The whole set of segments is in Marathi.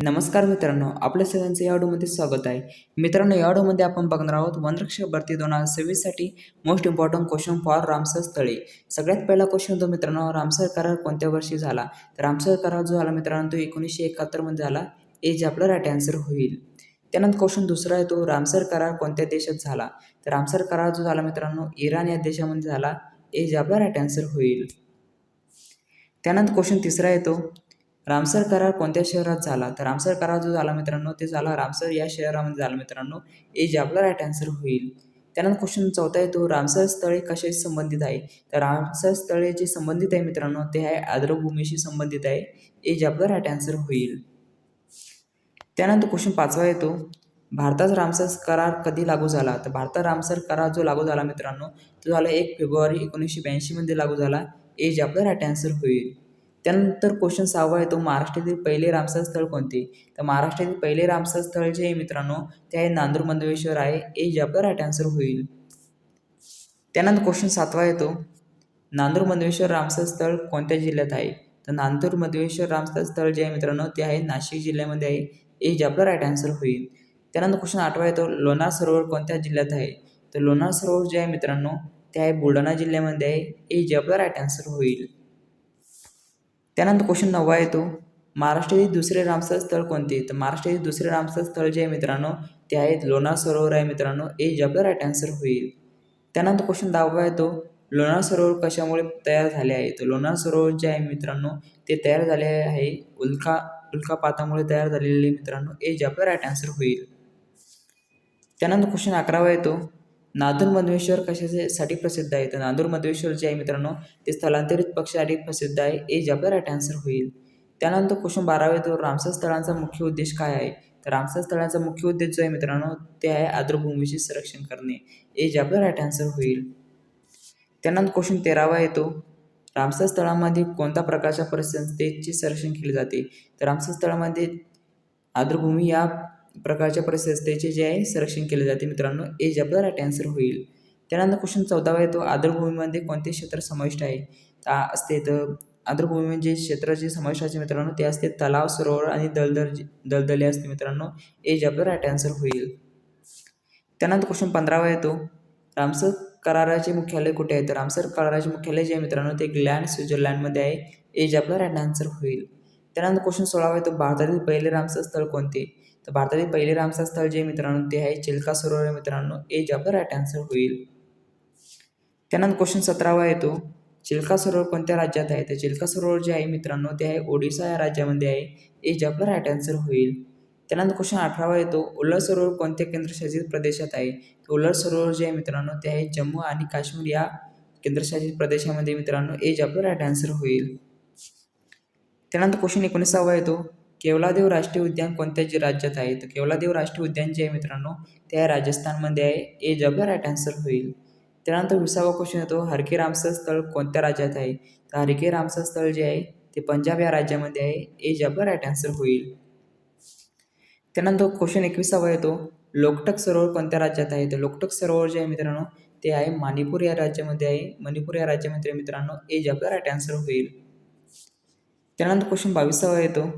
नमस्कार मित्रांनो, आपल्या सगळ्यांचं या ऑडिओमध्ये स्वागत आहे. मित्रांनो, या ऑडिओमध्ये आपण बघणार आहोत वनरक्षक भरती 2026 साठी most important question for Ramsar स्थळे. सगळ्यात पहिला क्वेश्चन होतो मित्रांनो, रामसर करार कोणत्या वर्षी झाला? तर रामसर करार जो झाला मित्रांनो तो 1971 मध्ये झाला. जे आपला राईट आन्सर होईल. त्यानंतर क्वेश्चन दुसरा आहे तो रामसर करार कोणत्या देशात झाला? तर रामसर करार जो झाला मित्रांनो इराण या देशामध्ये झाला. जे आपला राईट आन्सर होईल. त्यानंतर क्वेश्चन तिसरा येतो रामसर करार कोणत्या शहरात झाला? तर रामसर करार जो झाला मित्रांनो ते झाला रामसर या शहरामध्ये झाला मित्रांनो. जे आपला राईट आन्सर होईल. त्यानंतर क्वेश्चन चौथा येतो रामसर स्थळे कशाशी संबंधित आहे? तर रामसर स्थळे जे संबंधित आहे मित्रांनो ते आहे आर्द्रभूमीशी संबंधित आहे. जे आपला राईट आन्सर होईल. त्यानंतर क्वेश्चन पाचवा येतो भारतात रामसर करार कधी लागू झाला? तर भारतात रामसर करार जो लागू झाला मित्रांनो तो झाला 1 फेब्रुवारी 1982 मध्ये लागू झाला. जे आपला राईट आन्सर होईल. त्यानंतर क्वेश्चन सहावा येतो महाराष्ट्रातील पहिले रामसर स्थळ कोणते? तर महाराष्ट्रातील पहिले रामसर स्थळ जे आहे मित्रांनो ते आहे नांदूर मंदवेश्वर आहे. जे आपला राईट आन्सर होईल. त्यानंतर क्वेश्चन सातवा येतो नांदूर मंदवेश्वर रामसर स्थळ कोणत्या जिल्ह्यात आहे? तर नांदूर मंदवेश्वर रामसर स्थळ जे आहे मित्रांनो ते आहे नाशिक जिल्ह्यामध्ये आहे. जे आपला राईट आन्सर होईल. त्यानंतर क्वेश्चन आठवा येतो लोणार सरोवर कोणत्या जिल्ह्यात आहे? तर लोणार सरोवर जे आहे मित्रांनो ते आहे बुलढाणा जिल्ह्यामध्ये आहे. जे आपला राईट आन्सर होईल. त्यानंतर क्वेश्चन नववा येतो महाराष्ट्रातील दुसरे रामसर स्थळ कोणते? तर महाराष्ट्रातील दुसरे रामसर स्थळ जे आहे मित्रांनो ते आहे लोणार सरोवर आहे मित्रांनो. जे आपला राईट आन्सर होईल. त्यानंतर क्वेश्चन 10वा येतो लोणार सरोवर कशामुळे तयार झाले आहे? तर लोणार सरोवर जे आहे मित्रांनो ते तयार झाले आहे उल्कापातामुळे तयार झालेले मित्रांनो. जे आपला राईट आन्सर होईल. त्यानंतर क्वेश्चन 11वा येतो नांदूर मंदवेश्वर कशासाठी प्रसिद्ध आहे? तर नांदूर मंदवेश्वर जे आहे मित्रांनो ते स्थलांतरित पक्षासाठी प्रसिद्ध आहे. जे आपला राईट आन्सर होईल. त्यानंतर क्वेश्चन 12वा येतो रामसर स्थळांचा मुख्य उद्देश काय आहे? तर रामसर स्थळांचा मुख्य उद्देश जो आहे मित्रांनो ते आहे आर्द्रभूमीचे संरक्षण करणे. जे आपला राईट आन्सर होईल. त्यानंतर क्वेश्चन 13वा येतो रामसर स्थळामध्ये कोणत्या प्रकारच्या परिसंस्थेचे संरक्षण केले जाते? तर रामसर स्थळामध्ये आर्द्रभूमी या प्रकारच्या परिसंस्थेचे जे आहे संरक्षण केले जाते मित्रांनो. जे आपला राईट आन्सर होईल. त्यानंतर क्वेश्चन 14वा येतो आर्द्रभूमीमध्ये कोणते क्षेत्र समाविष्ट आहे? असते तर आर्द्रभूमीमध्ये क्षेत्र जे समाविष्ट असते मित्रांनो ते असते तलाव सरोवर आणि दलदले असते मित्रांनो. जे आपला राईट आन्सर होईल. त्यानंतर क्वेश्चन 15वा येतो रामसर कराराचे मुख्यालय कुठे आहे? तर रामसर कराराचे मुख्यालय जे आहे मित्रांनो ते ग्लॅंड स्वित्झर्लंडमध्ये आहे. जे आपला राईट आन्सर होईल. त्यानंतर क्वेश्चन 16वा येतो भारतातील पहिले रामसर स्थळ कोणते? तर भारतातील पहिले रामसर स्थळ जे मित्रांनो ते आहे चिल्का सरोवर आहे मित्रांनो. जे आपला राईट आन्सर होईल. त्यानंतर क्वेश्चन 17वा येतो चिल्का सरोवर कोणत्या राज्यात आहे? तर चिल्का सरोवर जे आहे मित्रांनो ते आहे ओडिशा या राज्यामध्ये आहे. जे आपला राईट आन्सर होईल. त्यानंतर क्वेश्चन 18वा येतो उल्लर सरोवर कोणत्या केंद्रशासित प्रदेशात आहे? तर उल्लर सरोवर जे आहे मित्रांनो ते आहे जम्मू आणि काश्मीर या केंद्रशासित प्रदेशामध्ये मित्रांनो. जे आपला राईट आन्सर होईल. त्यानंतर क्वेश्चन 19वा येतो केवलादेव राष्ट्रीय उद्यान कोणत्या राज्यात आहे? तर केवलादेव राष्ट्रीय उद्यान जे आहे मित्रांनो ते आहे राजस्थानमध्ये आहे. जे आपला राईट आन्सर होईल. त्यानंतर 20वा क्वेश्चन येतो हरके रामसर स्थळ कोणत्या राज्यात आहे? तर हरके रामसर स्थळ जे आहे ते पंजाब या राज्यामध्ये आहे. जे आपला राईट आन्सर होईल. त्यानंतर क्वेश्चन 21वा येतो लोकटक सरोवर कोणत्या राज्यात आहे? तर लोकटक सरोवर जे आहे मित्रांनो ते आहे मणिपूर या राज्यामध्ये आहे. मणिपूर या राज्यामध्ये मित्रांनो. जे आपला राईट आन्सर होईल. त्यानंतर क्वेश्चन 22वा येतो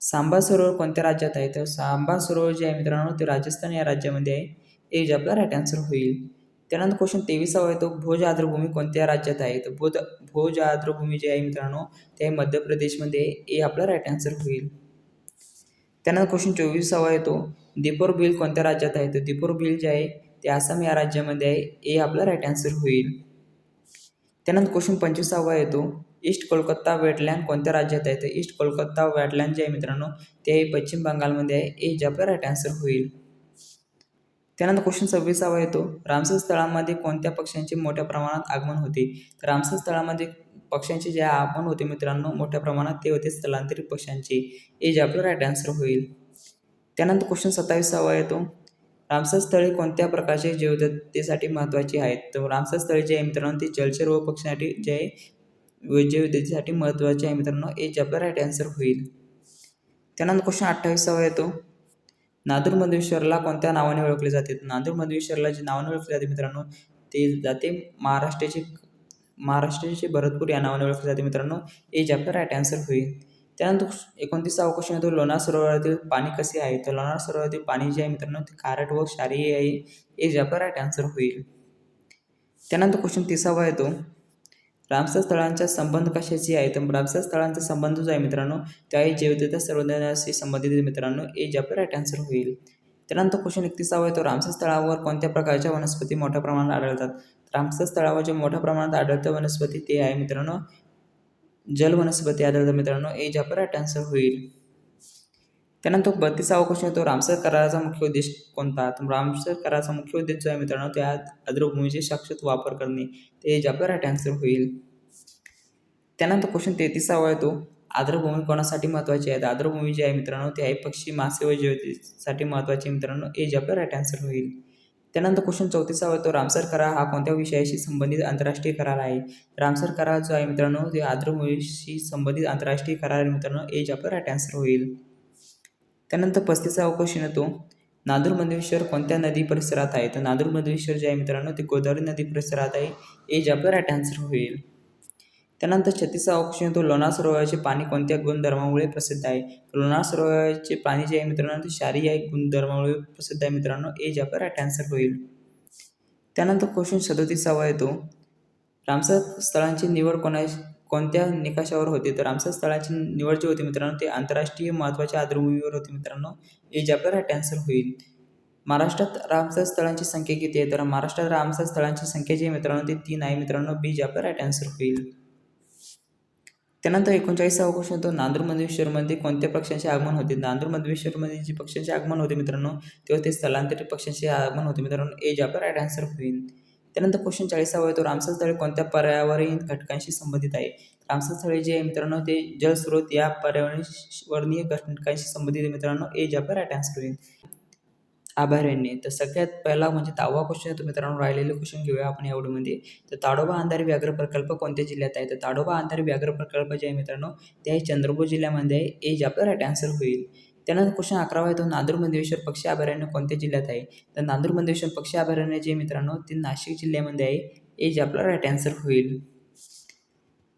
सांबा सरोवर कोणत्या राज्यात आहे? तर सांबा सरोवर जे आहे मित्रांनो ते राजस्थान या राज्यामध्ये आहे. जे आपला राईट आन्सर होईल. त्यानंतर क्वेश्चन 23वा येतो भोज आर्द्रभूमी कोणत्या राज्यात आहे? तर भोज आर्द्रभूमी जे आहे मित्रांनो ते आहे मध्य प्रदेशमध्ये आहे. हे आपला राईट आन्सर होईल. त्यानंतर क्वेश्चन 24वा येतो दीपोर बिल कोणत्या राज्यात आहे? तर दीपोर बिल जे आहे ते आसाम या राज्यामध्ये आहे. हे आपला राईट आन्सर होईल. त्यानंतर क्वेश्चन 25वा येतो ईस्ट कोलकाता वेटलँड कोणत्या राज्यात आहे? तर ईस्ट कोलकाता वेटलँड जे आहे मित्रांनो ते पश्चिम बंगालमध्ये आहे. जे आपला राईट आन्सर होईल. त्यानंतर क्वेश्चन 26वा येतो रामसर स्थळामध्ये कोणत्या पक्ष्यांचे मोठ्या प्रमाणात आगमन होते? तर रामसर स्थळामध्ये पक्ष्यांचे जे आगमन होते मित्रांनो मोठ्या प्रमाणात ते होते स्थलांतरित पक्ष्यांचे. जे आपलं राईट आन्सर होईल. त्यानंतर क्वेश्चन 27वा येतो रामसर स्थळे कोणत्या प्रकारचे जैवविविधतेसाठी महत्त्वाची आहेत? तर रामसर स्थळे जे आहे मित्रांनो ते जलचर व पक्ष्यांसाठी जे आहे जैवविविधतेसाठी महत्त्वाचे आहे मित्रांनो. जे आपलं राईट आन्सर होईल. त्यानंतर क्वेश्चन 28वा येतो नांदूर मंदवेश्वरला कोणत्या नावाने ओळखले जाते? नांदूर मंदवेश्वरला जे नावाने ओळखले जाते मित्रांनो ते जाते महाराष्ट्राचे भरतपूर या नावाने ओळखले जाते मित्रांनो. जे आपलं राईट आन्सर होईल. त्यानंतर 29वा क्वेश्चन येतो लोणार सरोवरातील पाणी कसे आहे. तर लोणार सरोवरातील पाणी जे आहे मित्रांनो ते खारट व क्षारीय आहे. हे जे आपला राईट आन्सर होईल. त्यानंतर क्वेश्चन 30वा येतो रामसर स्थळांचा संबंध कशाशी आहे. तर रामसर स्थळांचा संबंध जो आहे मित्रांनो त्या आहे जैवविविधता संवर्धनाशी संबंधित मित्रांनो हे जे आपला राईट आन्सर होईल. त्यानंतर क्वेश्चन 31वा येतो रामसर स्थळावर कोणत्या प्रकारच्या वनस्पती मोठ्या प्रमाणात आढळतात. रामसर स्थळावर जे मोठ्या प्रमाणात आढळतं वनस्पती ते आहे मित्रांनो जल वनस्पती आढळतात मित्रांनो हे जे आपला राईट आन्सर होईल. त्यानंतर 32वा क्वेश्चन येतो रामसर कराराचा मुख्य उद्देश कोणता. तर रामसर कराराचा मुख्य उद्देश जो आहे मित्रांनो त्या आर्द्रभूमीचे शाश्वत वापर करणे ते जे आपला राईट आन्सर होईल. त्यानंतर क्वेश्चन 33वा येतो आर्द्रभूमी कोणासाठी महत्त्वाची आहे. आर्द्रभूमी जी आहे मित्रांनो ते आहे पक्षी मासे व जैवतेसाठी महत्त्वाचे मित्रांनो हे जे आपला राईट आन्सर होईल. त्यानंतर क्वेश्चन 34वा येतो रामसर करार हा कोणत्या विषयाशी संबंधित आंतरराष्ट्रीय करार आहे. रामसर करार जो आहे मित्रांनो ते आर्द्रभूमीशी संबंधित आंतरराष्ट्रीय करार आहे मित्रांनो हे जे आपला राईट आन्सर होईल. त्यानंतर 35वा क्वेश्चन येतो नांदूर मधेश्वर कोणत्या नदी परिसरात आहे. तर नांदूर मधेश्वर जे आहे मित्रांनो ते गोदावरी नदी परिसरात आहे हे जे आपलं राईट आन्सर होईल. त्यानंतर 36वा क्वेश्चन येतो लोणार सरोवराचे पाणी कोणत्या गुणधर्मामुळे प्रसिद्ध आहे. लोणार सरोवराचे पाणी जे आहे मित्रांनो ते क्षारीय गुणधर्मामुळे प्रसिद्ध आहे मित्रांनो हे जे आपलं राईट आन्सर होईल. त्यानंतर क्वेश्चन 37वा येतो रामसर स्थळांची निवड कोणत्या निकषावर होते. तर रामसर स्थळांची निवड जी होती मित्रांनो ते आंतरराष्ट्रीय महत्त्वाच्या आर्द्रभूमीवर होती मित्रांनो हे जे आपलं राईट आन्सर होईल. महाराष्ट्रात रामसर स्थळांची संख्या किती आहे. तर महाराष्ट्रात रामसर स्थळांची संख्या जी आहे मित्रांनो ती 3 आहे मित्रांनो बी जे आपलं राईट आन्सर होईल. त्यानंतर 39वा क्वेश्चन येतो नांदूर मधेश्वरमध्ये कोणत्या पक्ष्यांचे आगमन होते. नांदूर मधेश्वरमध्ये जे पक्ष्यांचे आगमन होते मित्रांनो तेव्हा ते स्थलांतरित पक्ष्यांचे आगमन होते मित्रांनो हे जे आपलं राईट आन्सर होईल. त्यानंतर क्वेश्चन 40वा येतो रामसर स्थळे कोणत्या पर्यावरणीय घटकांशी संबंधित आहे. रामसर स्थळे जे आहे मित्रांनो ते जलस्रोत या पर्यावरणीय घटकांशी संबंधित आहे मित्रांनो हे जे आपलं राईट आन्सर होईल. अभयारण्य. तर सगळ्यात पहिला म्हणजे 10वा क्वेश्चन येतो मित्रांनो राहिलेले क्वेश्चन घेऊया आपण या व्हिडिओमध्ये. तर ताडोबा अंधारी व्याघ्र प्रकल्प कोणत्या जिल्ह्यात आहे. तर ताडोबा अंधारी व्याघ्र प्रकल्प जे आहे मित्रांनो ते आहे चंद्रपूर जिल्ह्यामध्ये आहे हे जे आपलं राईट आन्सर होईल. त्यानंतर क्वेश्चन 11वा येतो नांदूर मधेश्वर पक्षी अभयारण्य कोणत्या जिल्ह्यात आहे. तर नांदूर मधेश्वर पक्षी अभयारण्य जे मित्रांनो ते नाशिक जिल्ह्यामध्ये आहे हे जे आपलं राईट आन्सर होईल.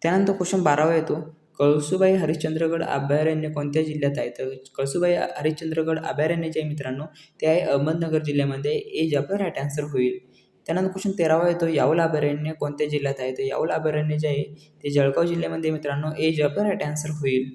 त्यानंतर क्वेश्चन 12वा येतो कळसुबाई हरिश्चंद्रगड अभयारण्य कोणत्या जिल्ह्यात आहे. तर कळसुबाई हरिश्चंद्रगड अभयारण्य जे आहे मित्रांनो ते आहे अहमदनगर जिल्ह्यामध्ये हे जे आपलं राईट आन्सर होईल. त्यानंतर क्वेश्चन 13वा येतो यावल अभयारण्य कोणत्या जिल्ह्यात आहे. तर यावल अभयारण्य जे आहे ते जळगाव जिल्ह्यामध्ये मित्रांनो हे जे आपलं राईट आन्सर होईल.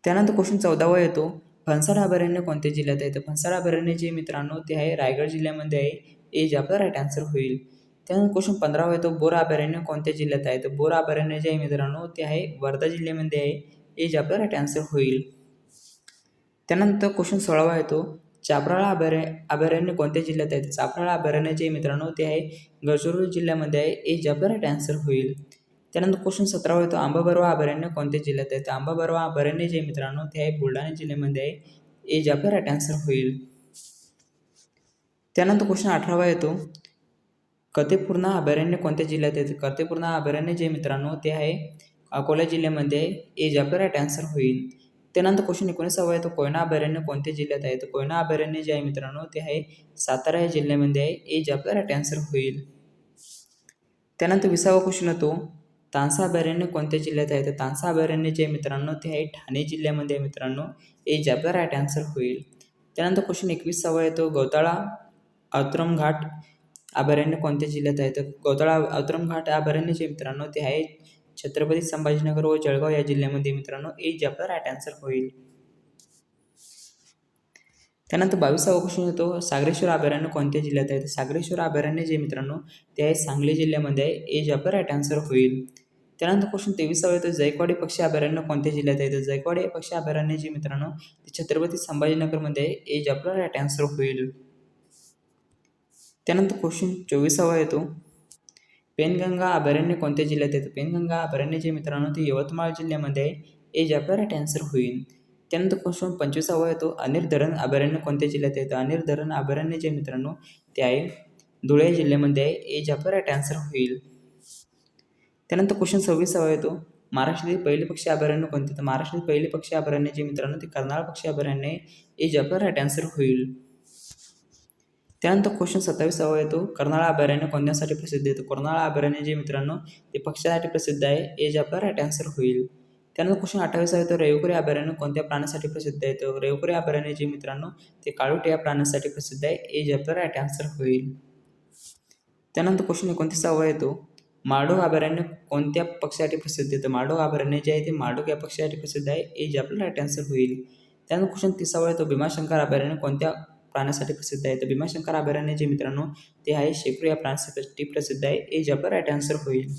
त्यानंतर क्वेश्चन 14वा येतो फणसाड अभयारण्य कोणत्या जिल्ह्यात आहे. तर फणसाड अभयारण्य जे मित्रांनो ते आहे रायगड जिल्ह्यामध्ये आहे हे जे आपलं राईट आन्सर होईल. त्यानंतर क्वेश्चन 15वा येतो बोर अभयारण्य कोणत्या जिल्ह्यात आहे. तर बोर अभयारण्य जे आहे मित्रांनो ते आहे वर्धा जिल्ह्यामध्ये आहे हे जे आपलं राईट आन्सर होईल. त्यानंतर क्वेश्चन 16वा येतो चापराळा अभयारण्य कोणत्या जिल्ह्यात आहे. तर चापराळा अभयारण्य जे मित्रांनो ते आहे गडचिरोली जिल्ह्यामध्ये आहे हे जे आपलं राईट आन्सर होईल. त्यानंतर क्वेश्चन 17वा येतो आंबाबरवा अभयारण्य कोणत्या जिल्ह्यात आहे. तर आंबाबरवा अभयारण्य जे मित्रांनो ते आहे बुलढाणा जिल्ह्यामध्ये आहे हे जे आपलं राईट आन्सर होईल. त्यानंतर क्वेश्चन 18वा येतो कतेपूर्णा अभयारण्य कोणत्या जिल्ह्यात आहे. कतेपूर्णा अभयारण्य जे मित्रांनो ते आहे अकोला जिल्ह्यामध्ये आहे हे जे आपलं राईट आन्सर होईल. त्यानंतर क्वेश्चन 19वा येतो कोयना अभयारण्य कोणत्या जिल्ह्यात आहे. तर कोयना अभयारण्य जे आहे मित्रांनो ते आहे सातारा या जिल्ह्यामध्ये आहे हे जे आपलं राईट आन्सर होईल. त्यानंतर 20वा क्वेश्चन येतो तानसा अभयारण्य कोणत्या जिल्ह्यात आहे. तर तानसा अभयारण्य जे मित्रांनो ते आहे ठाणे जिल्ह्यामध्ये आहे मित्रांनो हे जे आपलं राईट आन्सर होईल. त्यानंतर क्वेश्चन 21वा येतो गौताळा औतरम घाट अभयारण्य कोणत्या जिल्ह्यात आहे. तर गौताळा औतरम घाट अभयारण्य जे मित्रांनो ते आहे छत्रपती संभाजीनगर व जळगाव या जिल्ह्यामध्ये मित्रांनो हे जे आपलं राईट आन्सर होईल. त्यानंतर 22वा क्वेश्चन येतो सागरेश्वर अभयारण्य कोणत्या जिल्ह्यात आहे. तर सागरेश्वर अभयारण्य जे मित्रांनो ते आहे सांगली जिल्ह्यामध्ये आहे हे जे आपलं राईट आन्सर होईल. त्यानंतर क्वेश्चन 23वा येतो जायकवाडी पक्षी अभयारण्य कोणत्या जिल्ह्यात आहे. तर जायकवाडी पक्षी अभयारण्य जे मित्रांनो ते छत्रपती संभाजीनगरमध्ये आहे हे जे आपलं राईट आन्सर होईल. त्यानंतर क्वेश्चन 24वा येतो पेनगंगा अभयारण्य कोणत्या जिल्ह्यात आहे. तर पेनगंगा अभयारण्य जे मित्रांनो ते यवतमाळ जिल्ह्यामध्ये आहे हे जे आपलं राईट आन्सर होईल. त्यानंतर क्वेश्चन 25वा येतो अनेर धरण अभयारण्य कोणत्या जिल्ह्यात आहे. तर अनेर धरण अभयारण्य जे मित्रांनो ते आहे धुळे जिल्ह्यामध्ये आहे हे जे आपलं राईट आन्सर होईल. त्यानंतर क्वेश्चन 26वा येतो महाराष्ट्रातील पहिले पक्षी अभयारण्य कोणते. तर महाराष्ट्रातील पहिले पक्षी अभयारण्य जे मित्रांनो ते कर्नाळ पक्षी अभयारण्य आहे हे जे आपलं राईट आन्सर होईल. त्यानंतर क्वेश्चन 27वा येतो कर्नाळा अभयारण्य कोणत्यासाठी प्रसिद्ध आहे. तर कर्नाळा अभयारण्य जे मित्रांनो ते पक्ष्यासाठी प्रसिद्ध आहे हे जे आपलं राईट आन्सर होईल. त्यानंतर क्वेश्चन 28 आहे, तर रेवकुरी अभयारण्य कोणत्या प्राण्यासाठी प्रसिद्ध आहे? तर रेवकुरी अभयारण्य जे मित्रांनो ते काळोटी या प्राण्यासाठी प्रसिद्ध आहे. ए जे आपला राईट आन्सर होईल. त्यानंतर क्वेश्चन 29 येतो, माळढोक अभयारण्य कोणत्या पक्षासाठी प्रसिद्ध आहे? तर माळढोक अभयारण्य जे आहे ते माळढोक या पक्षासाठी प्रसिद्ध आहे. ए जे आपला राईट आन्सर होईल. त्यानंतर क्वेश्चन 30 येतो, भीमाशंकर अभयारण्य कोणत्या प्राण्यासाठी प्रसिद्ध आहे? तर भीमाशंकर अभयारण्य जे मित्रांनो ते आहे शेकरू या प्राण्यासाठी प्रसिद्ध आहे. ए जे आपला राईट आन्सर होईल.